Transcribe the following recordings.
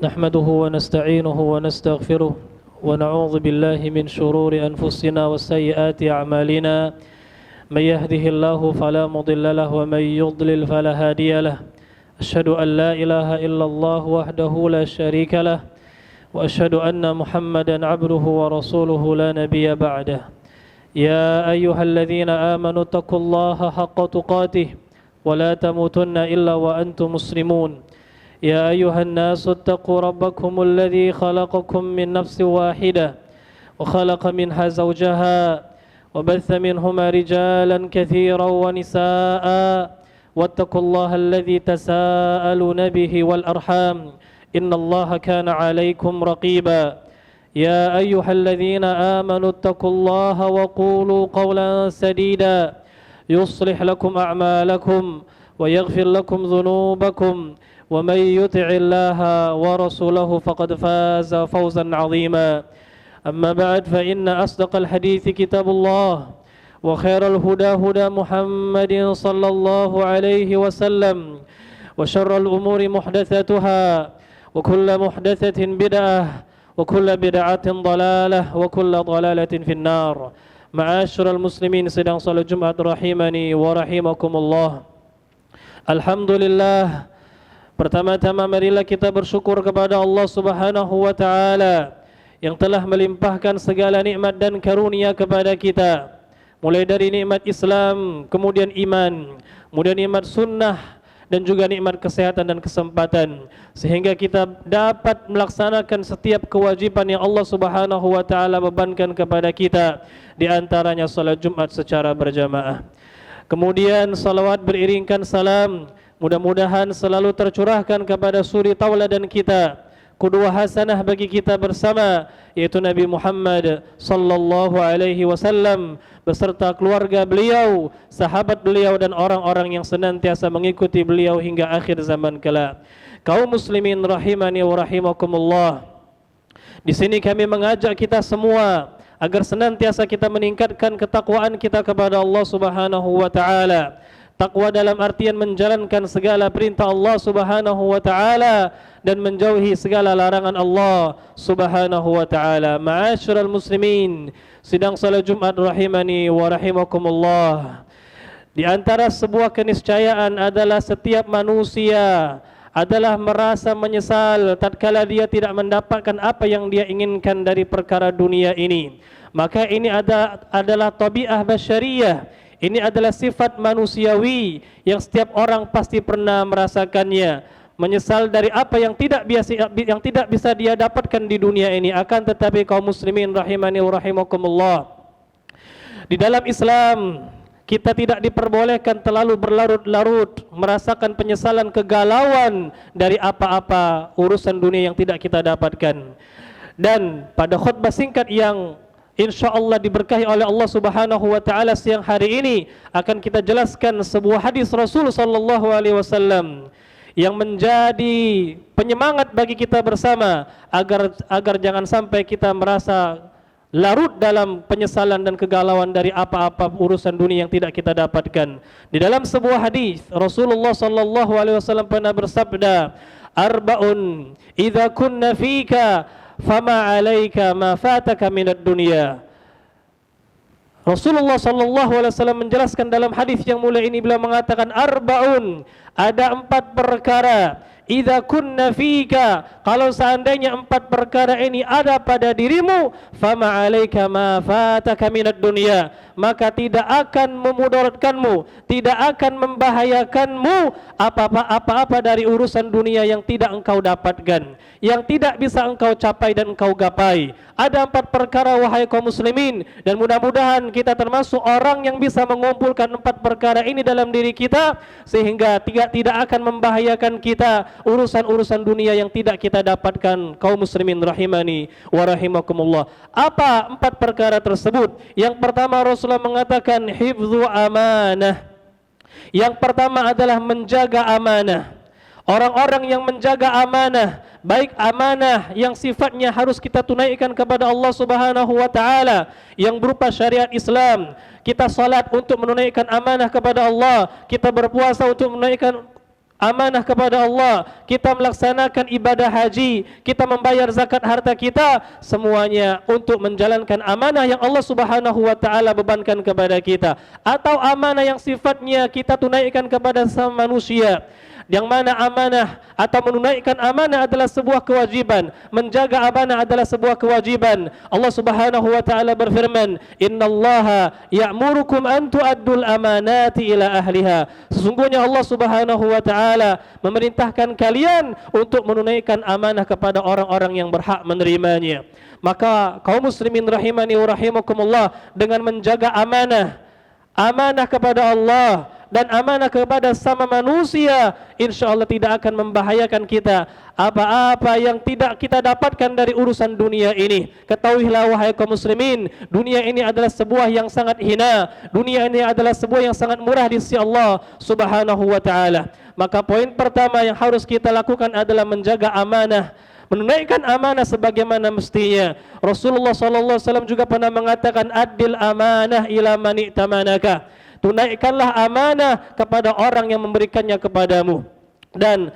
نحمده ونستعينه ونستغفره ونعوذ بالله من شرور أنفسنا وسيئات أعمالنا من يهده الله فلا مضل له ومن يضلل فلا هادي له أشهد أن لا إله إلا الله وحده لا شريك له وأشهد أن محمدا عبده ورسوله لا نبي بعده يا أيها الذين آمنوا اتقوا الله حق تقاته ولا تموتن إلا وأنتم مسلمون يا أيها الناس اتقوا ربكم الذي خلقكم من نفس واحدة وخلق منها زوجها وبث منهما رجالا كثيرا ونساء واتقوا الله الذي تساءلون به والأرحام إن الله كان عليكم رقيبا يا أيها الذين آمنوا اتقوا الله وقولوا قولا سديدا يصلح لكم أعمالكم ويغفر لكم ذنوبكم ومن يطع الله ورسوله فقد فاز فوزا عظيما أما بعد فإن أصدق الحديث كتاب الله وخير الهدى هدى محمد صلى الله عليه وسلم وشر الأمور محدثاتها وكل محدثة بدعة وكل بدعة ضلالة وكل ضلالة في النار. Ma'asyiral muslimin sedang salat Jumat rahimani wa rahimakumullah. Alhamdulillah, pertama-tama marilah kita bersyukur kepada Allah Subhanahu wa taala yang telah melimpahkan segala nikmat dan karunia kepada kita, mulai dari nikmat Islam, kemudian iman, kemudian nikmat sunnah dan juga nikmat kesehatan dan kesempatan, sehingga kita dapat melaksanakan setiap kewajiban yang Allah Subhanahu wa taala bebankan kepada kita, di antaranya salat Jumat secara berjamaah. Kemudian salawat beriringkan salam mudah-mudahan selalu tercurahkan kepada suri tauladan kita, qudwah hasanah bagi kita bersama, yaitu Nabi Muhammad sallallahu alaihi wasallam beserta keluarga beliau, sahabat beliau dan orang-orang yang senantiasa mengikuti beliau hingga akhir zaman kelak. Kaum muslimin rahimani wa rahimakumullah. Di sini kami mengajak kita semua agar senantiasa kita meningkatkan ketakwaan kita kepada Allah Subhanahu wa taala. Takwa dalam artian menjalankan segala perintah Allah Subhanahu wa taala dan menjauhi segala larangan Allah Subhanahu wa taala. Ma'asyiral muslimin, sidang salat Jumat rahimani wa rahimakumullah. Di antara sebuah keniscayaan adalah setiap manusia adalah merasa menyesal tatkala dia tidak mendapatkan apa yang dia inginkan dari perkara dunia ini. Maka ini adalah tabiat basyariyah. Ini adalah sifat manusiawi yang setiap orang pasti pernah merasakannya. Menyesal dari apa yang tidak bisa dia dapatkan di dunia ini. Akan tetapi kaum muslimin rahimani wa rahimakumullah, di dalam Islam kita tidak diperbolehkan terlalu berlarut-larut merasakan penyesalan, kegalauan dari apa-apa urusan dunia yang tidak kita dapatkan. Dan pada khutbah singkat yang InsyaAllah diberkahi oleh Allah Subhanahu wa taala siang hari ini akan kita jelaskan sebuah hadis Rasul sallallahu alaihi wasallam yang menjadi penyemangat bagi kita bersama agar jangan sampai kita merasa larut dalam penyesalan dan kegalauan dari apa-apa urusan dunia yang tidak kita dapatkan. Di dalam sebuah hadis Rasulullah sallallahu alaihi wasallam pernah bersabda, "Arba'un idza kunna fika fama alaika ma fataka minad dunya." Rasulullah sallallahu alaihi wasallam menjelaskan dalam hadis yang mulia ini, beliau mengatakan arba'un, ada 4 perkara, idza kunna fika, kalau seandainya 4 perkara ini ada pada dirimu, fama alaika ma fataka minad dunya, maka tidak akan memudaratkanmu, tidak akan membahayakanmu apa-apa dari urusan dunia yang tidak engkau dapatkan, yang tidak bisa engkau capai dan engkau gapai. Ada 4 perkara wahai kaum muslimin, dan mudah-mudahan kita termasuk orang yang bisa mengumpulkan 4 perkara ini dalam diri kita, sehingga tidak akan membahayakan kita urusan-urusan dunia yang tidak kita dapatkan. Kaum muslimin rahimani wa rahimakumullah. Apa 4 perkara tersebut? Yang pertama, Rasulullah mengatakan hifdzu amanah. Yang pertama adalah menjaga amanah. Orang-orang yang menjaga amanah, baik amanah yang sifatnya harus kita tunaikan kepada Allah Subhanahu wa taala yang berupa syariat Islam. Kita salat untuk menunaikan amanah kepada Allah, kita berpuasa untuk menunaikan amanah kepada Allah, kita melaksanakan ibadah haji, kita membayar zakat harta kita, semuanya untuk menjalankan amanah yang Allah Subhanahu wa taala bebankan kepada kita, atau amanah yang sifatnya kita tunaikan kepada sama manusia. Yang mana amanah atau menunaikan amanah adalah sebuah kewajiban, menjaga amanah adalah sebuah kewajiban. Allah Subhanahu wa taala berfirman, "Innallaha ya'murukum an tu'addul amanati ila ahliha." Sesungguhnya Allah Subhanahu wa taala memerintahkan kalian untuk menunaikan amanah kepada orang-orang yang berhak menerimanya. Maka kaum muslimin rahimani wa rahimakumullah, dengan menjaga amanah kepada Allah dan amanah kepada sama manusia, insya Allah tidak akan membahayakan kita. Apa-apa yang tidak kita dapatkan dari urusan dunia ini, ketahuilah wahai kaum muslimin, dunia ini adalah sebuah yang sangat hina, dunia ini adalah sebuah yang sangat murah di sisi Allah Subhanahu wa taala. Maka poin pertama yang harus kita lakukan adalah menjaga amanah, menunaikan amanah sebagaimana mestinya. Rasulullah sallallahu alaihi wasallam juga pernah mengatakan, "Adil amanah ila man i'tamanaka." Tunaikanlah amanah kepada orang yang memberikannya kepadamu. Dan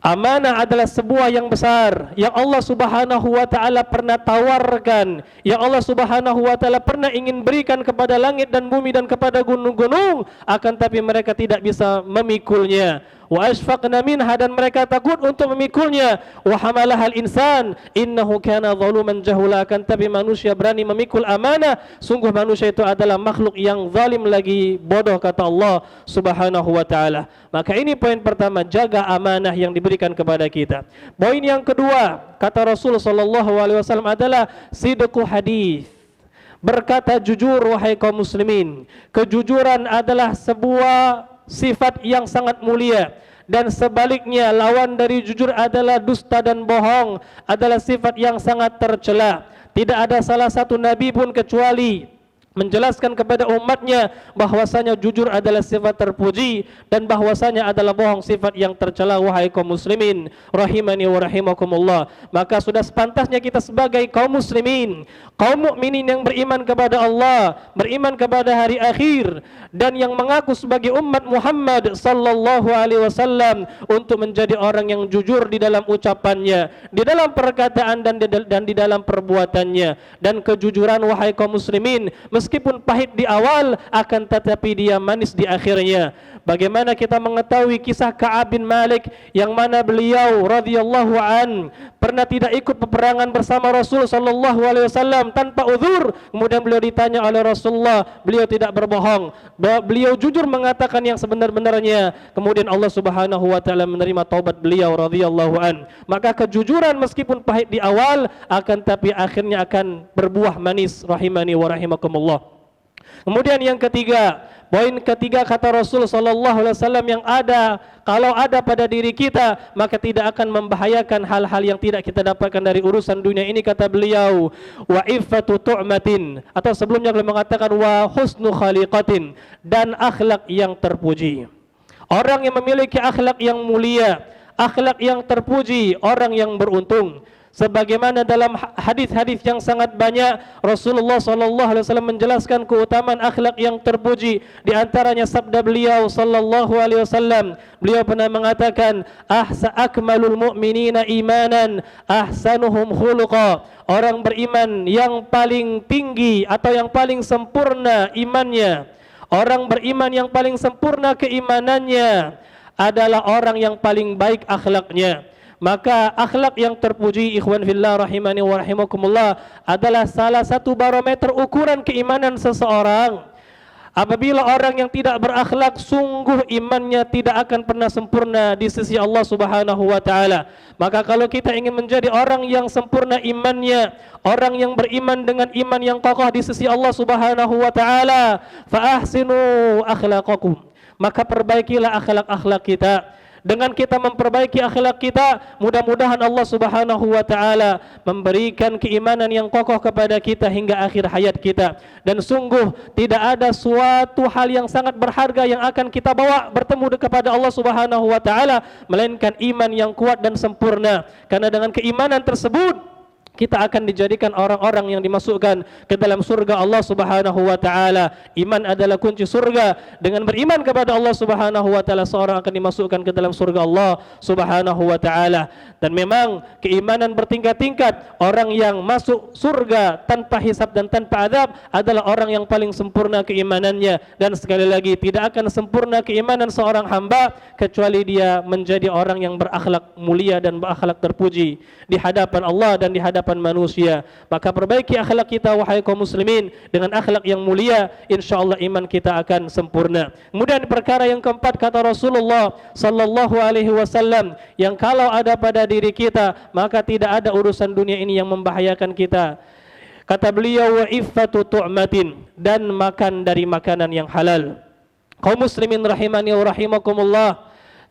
amanah adalah sebuah yang besar yang Allah Subhanahu wa taala pernah tawarkan, yang Allah Subhanahu wa taala pernah ingin berikan kepada langit dan bumi dan kepada gunung-gunung, akan tapi mereka tidak bisa memikulnya. Wa asfaqna minha, dan mereka takut untuk memikulnya. Wa hamalahal insan innahu kana zaluman jahula, akan tapi manusia berani memikul amanah, sungguh manusia itu adalah makhluk yang zalim lagi bodoh, kata Allah Subhanahu wa taala. Maka ini poin pertama, jaga amanah yang diberikan kepada kita. Poin yang kedua, kata Rasul sallallahu alaihi wasallam adalah sidqu hadis. Berkata jujur wahai kaum muslimin. Kejujuran adalah sebuah sifat yang sangat mulia, dan sebaliknya lawan dari jujur adalah dusta dan bohong, adalah sifat yang sangat tercela. Tidak ada salah satu nabi pun kecuali menjelaskan kepada umatnya bahwasanya jujur adalah sifat terpuji dan bahwasanya adalah bohong sifat yang tercela. Wahai kaum muslimin rahimani wa rahimakumullah, maka sudah sepantasnya kita sebagai kaum muslimin, kaum mukminin yang beriman kepada Allah, beriman kepada hari akhir, dan yang mengaku sebagai umat Muhammad sallallahu alaihi wasallam, untuk menjadi orang yang jujur di dalam ucapannya, di dalam perkataan dan di dalam perbuatannya. Dan kejujuran wahai kaum muslimin, meskipun pahit di awal, akan tetapi dia manis di akhirnya. Bagaimana kita mengetahui kisah Ka'ab bin Malik, yang mana beliau radhiyallahu an pernah tidak ikut peperangan bersama Rasul sallallahu alaihi wasallam tanpa uzur. Kemudian beliau ditanya oleh Rasulullah, beliau tidak berbohong, beliau jujur mengatakan yang sebenar-benarnya. Kemudian Allah Subhanahu wa taala menerima taubat beliau radhiyallahu an. Maka kejujuran meskipun pahit di awal, akan tapi akhirnya akan berbuah manis rahimani wa rahimakumullah. Kemudian yang ketiga, poin ketiga kata Rasul sallallahu alaihi wasallam, yang ada, kalau ada pada diri kita, maka tidak akan membahayakan hal-hal yang tidak kita dapatkan dari urusan dunia ini. Kata beliau, wa iffatu tu'matin, atau sebelumnya beliau mengatakan wa husnu khaliqatin, dan akhlak yang terpuji. Orang yang memiliki akhlak yang mulia, akhlak yang terpuji, orang yang beruntung. Sebagaimana dalam hadis-hadis yang sangat banyak, Rasulullah sallallahu alaihi wasallam menjelaskan keutamaan akhlak yang terpuji. Di antaranya sabda beliau sallallahu alaihi wasallam, beliau pernah mengatakan, akmalul mu'minina imanan ahsanuhum khuluqa. Orang beriman yang paling tinggi atau yang paling sempurna imannya, orang beriman yang paling sempurna keimanannya adalah orang yang paling baik akhlaknya. Maka akhlak yang terpuji, ikhwan fillah rahimani wa rahimakumullah, adalah salah satu barometer ukuran keimanan seseorang. Apabila orang yang tidak berakhlak, sungguh imannya tidak akan pernah sempurna di sisi Allah Subhanahu wa taala. Maka kalau kita ingin menjadi orang yang sempurna imannya, orang yang beriman dengan iman yang kokoh di sisi Allah Subhanahu wa taala, fa ahsinu akhlaqakum, maka perbaikilah akhlak-akhlak kita. Dengan kita memperbaiki akhlak kita, mudah-mudahan Allah Subhanahu wa taala memberikan keimanan yang kokoh kepada kita hingga akhir hayat kita. Dan sungguh tidak ada suatu hal yang sangat berharga yang akan kita bawa bertemu kepada Allah Subhanahu wa taala melainkan iman yang kuat dan sempurna. Karena dengan keimanan tersebut kita akan dijadikan orang-orang yang dimasukkan ke dalam surga Allah Subhanahu wa taala. Iman adalah kunci surga. Dengan beriman kepada Allah Subhanahu wa taala, seorang akan dimasukkan ke dalam surga Allah Subhanahu wa taala. Dan memang keimanan bertingkat-tingkat. Orang yang masuk surga tanpa hisab dan tanpa azab adalah orang yang paling sempurna keimanannya. Dan sekali lagi, tidak akan sempurna keimanan seorang hamba kecuali dia menjadi orang yang berakhlak mulia dan berakhlak terpuji di hadapan Allah dan di hadapan manusia. Maka perbaiki akhlak kita wahai kaum muslimin dengan akhlak yang mulia, insyaallah iman kita akan sempurna. Kemudian perkara yang keempat, kata Rasulullah sallallahu alaihi wasallam, yang kalau ada pada diri kita maka tidak ada urusan dunia ini yang membahayakan kita. Kata beliau, wa iffatu tu'matin, dan makan dari makanan yang halal. Kaum muslimin rahimani wa rahimakumullah,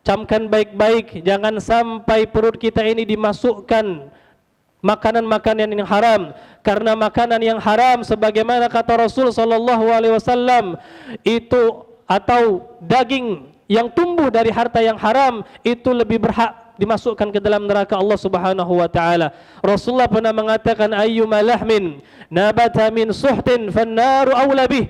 camkan baik-baik, jangan sampai perut kita ini dimasukkan makanan-makanan yang haram. Karena makanan yang haram, sebagaimana kata Rasul sallallahu alaihi wasallam, itu atau daging yang tumbuh dari harta yang haram itu lebih berhak dimasukkan ke dalam neraka Allah Subhanahu wa taala. Rasulullah pernah mengatakan, ayyuma lahmin nabata min suhtin fannaru aula bih.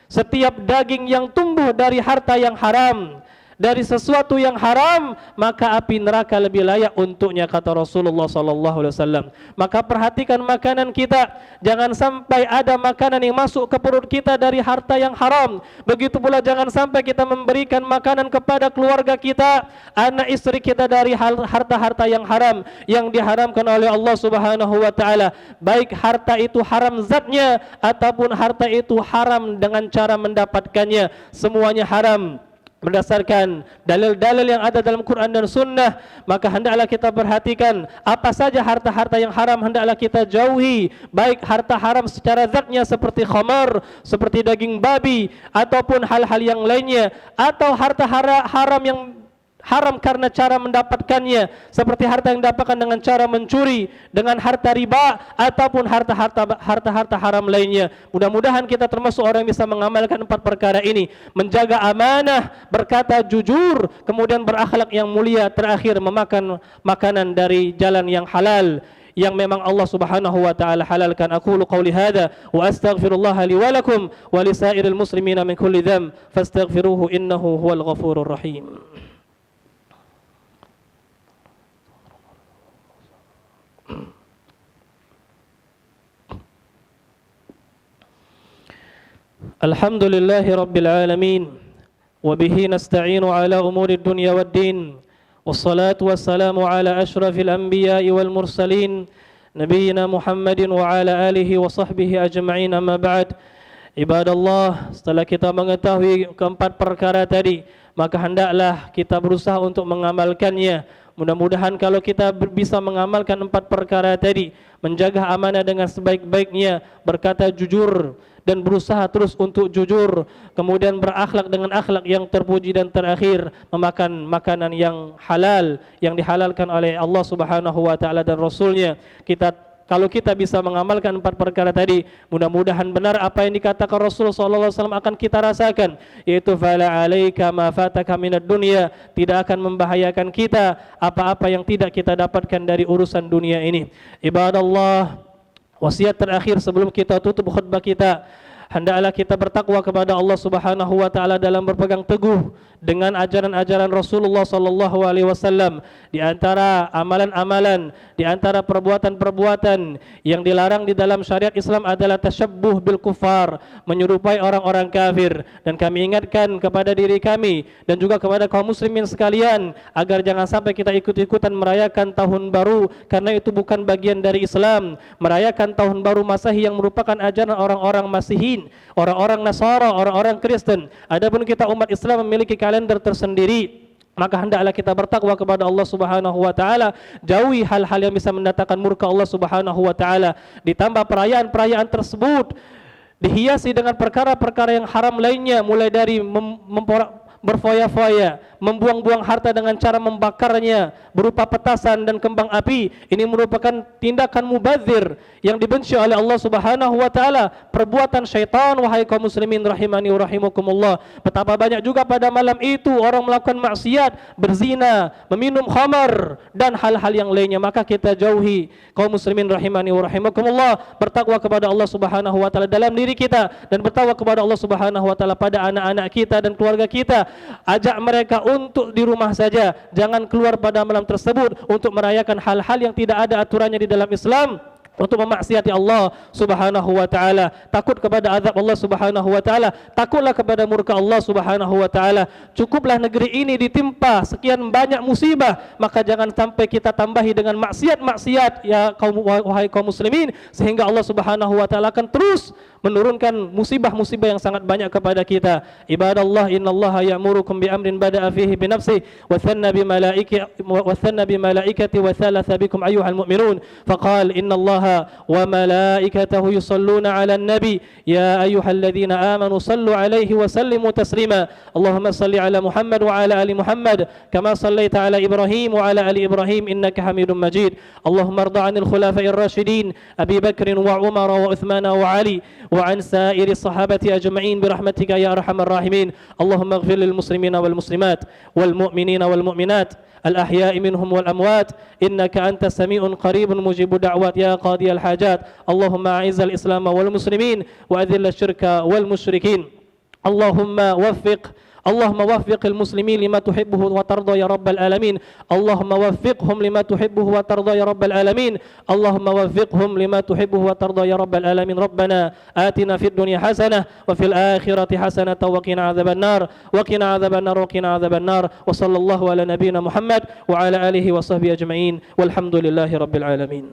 Setiap daging yang tumbuh dari harta yang haram, dari sesuatu yang haram, maka api neraka lebih layak untuknya, kata Rasulullah sallallahu alaihi wasallam. Maka perhatikan makanan kita, jangan sampai ada makanan yang masuk ke perut kita dari harta yang haram. Begitu pula jangan sampai kita memberikan makanan kepada keluarga kita, anak istri kita dari harta-harta yang haram yang diharamkan oleh Allah Subhanahu wa taala. Baik harta itu haram zatnya ataupun harta itu haram dengan cara mendapatkannya, semuanya haram. Berdasarkan dalil-dalil yang ada dalam Quran dan Sunnah, maka hendaklah kita perhatikan apa saja harta-harta yang haram hendaklah kita jauhi. Baik harta haram secara zatnya seperti khamar, seperti daging babi, ataupun hal-hal yang lainnya, atau harta haram yang haram karena cara mendapatkannya, seperti harta yang didapatkan dengan cara mencuri, dengan harta riba, ataupun harta-harta haram lainnya. Mudah-mudahan kita termasuk orang yang bisa mengamalkan 4 perkara ini: menjaga amanah, berkata jujur, kemudian berakhlak yang mulia, terakhir memakan makanan dari jalan yang halal yang memang Allah Subhanahu wa taala halalkan. Aqulu qauli hadza wa astaghfirullah li wa lakum wa lisairil muslimina min kulli dzamb fastaghfiruhu innahu huwal ghafurur rahim. Alhamdulillahi Rabbil Alamin, wabihi nasta'inu ala umuri dunya wad din, wassalatu wassalamu ala ashrafil anbiya'i wal mursalin, nabiyyina Muhammadin wa ala alihi wa sahbihi ajma'in, amma ba'd. Ibadallah, setelah kita mengetahui keempat perkara tadi, maka hendaklah kita berusaha untuk mengamalkannya. Mudah-mudahan kalau kita bisa mengamalkan 4 perkara tadi, menjaga amanah dengan sebaik-baiknya, berkata jujur dan berusaha terus untuk jujur, kemudian berakhlak dengan akhlak yang terpuji, dan terakhir memakan makanan yang halal yang dihalalkan oleh Allah Subhanahu wa taala dan Rasulnya. Kalau kita bisa mengamalkan 4 perkara tadi, mudah-mudahan benar apa yang dikatakan Rasulullah SAW akan kita rasakan, yaitu fala alaika ma fataka minad dunya, tidak akan membahayakan kita apa-apa yang tidak kita dapatkan dari urusan dunia ini. Ibadallah, wasiat terakhir sebelum kita tutup khutbah kita, hendaklah kita bertakwa kepada Allah Subhanahu wa taala dalam berpegang teguh dengan ajaran-ajaran Rasulullah sallallahu alaihi wasallam. Di antara amalan-amalan, di antara perbuatan-perbuatan yang dilarang di dalam syariat Islam adalah tasyabbuh bil kufar, menyerupai orang-orang kafir. Dan kami ingatkan kepada diri kami dan juga kepada kaum muslimin sekalian agar jangan sampai kita ikut-ikutan merayakan tahun baru, karena itu bukan bagian dari Islam. Merayakan tahun baru Masehi yang merupakan ajaran orang-orang Masihin, orang-orang Nasara, orang-orang Kristen. Adapun kita umat Islam memiliki kalender tersendiri, maka hendaklah kita bertakwa kepada Allah Subhanahu wa taala, jauhi hal-hal yang bisa mendatangkan murka Allah Subhanahu wa taala. Ditambah perayaan-perayaan tersebut dihiasi dengan perkara-perkara yang haram lainnya, mulai dari berfoya-foya, membuang-buang harta dengan cara membakarnya berupa petasan dan kembang api, ini merupakan tindakan mubadzir yang dibenci oleh Allah Subhanahu wa taala, perbuatan syaitan. Wahai kaum muslimin rahimani wa rahimakumullah, betapa banyak juga pada malam itu orang melakukan maksiat, berzina, meminum khamar dan hal-hal yang lainnya. Maka kita jauhi kaum muslimin rahimani wa rahimakumullah, bertakwa kepada Allah Subhanahu wa taala dalam diri kita dan bertakwa kepada Allah Subhanahu wa taala pada anak-anak kita dan keluarga kita. Ajak mereka untuk di rumah saja, jangan keluar pada malam tersebut untuk merayakan hal-hal yang tidak ada aturannya di dalam Islam, untuk memaksiati Allah Subhanahu wa taala, takut kepada azab Allah Subhanahu wa taala, takutlah kepada murka Allah Subhanahu wa taala. Cukuplah negeri ini ditimpa sekian banyak musibah, maka jangan sampai kita tambahi dengan maksiat-maksiat ya wahai kaum muslimin, sehingga Allah Subhanahu wa taala akan terus menurunkan musibah-musibah yang sangat banyak kepada kita. Ibadallah, innallaha ya'murukum bi amrin bada'a fihi bi nafsihi wa thanna bi malaikati wa thalatha bikum ayyuhal mu'minun faqala innallaha wa malaikatahu yusalluna 'alan nabi ya ayyuhalladhina amanu sallu 'alaihi wa sallimu taslima. Allahumma salli 'ala Muhammad wa 'ala ali Muhammad kama sallaita 'ala Ibrahim wa 'ala ali Ibrahim innaka Hamidum Majid. Allahumma arda 'anil khulafa'ir rasyidin Abi Bakr wa Umar wa Uthman wa Ali وعن سائر الصحابة أجمعين برحمتك يا أرحم الراحمين. اللهم اغفر للمسلمين والمسلمات والمؤمنين والمؤمنات الأحياء منهم والأموات إنك أنت سميع قريب مجيب دعوات يا قاضي الحاجات. اللهم أعز الإسلام والمسلمين وأذل الشرك والمشركين. اللهم وفق المسلمين لما تحبه وترضى يا رب العالمين. اللهم وفقهم لما تحبه وترضى يا رب العالمين. اللهم وفقهم لما تحبه وترضى يا رب العالمين. ربنا آتنا في الدنيا حسنة وفي الآخرة حسنة وقنا عذاب النار وقنا عذاب النار وقنا عذاب النار. وصلى الله على نبينا محمد وعلى آله وصحبه أجمعين والحمد لله رب العالمين.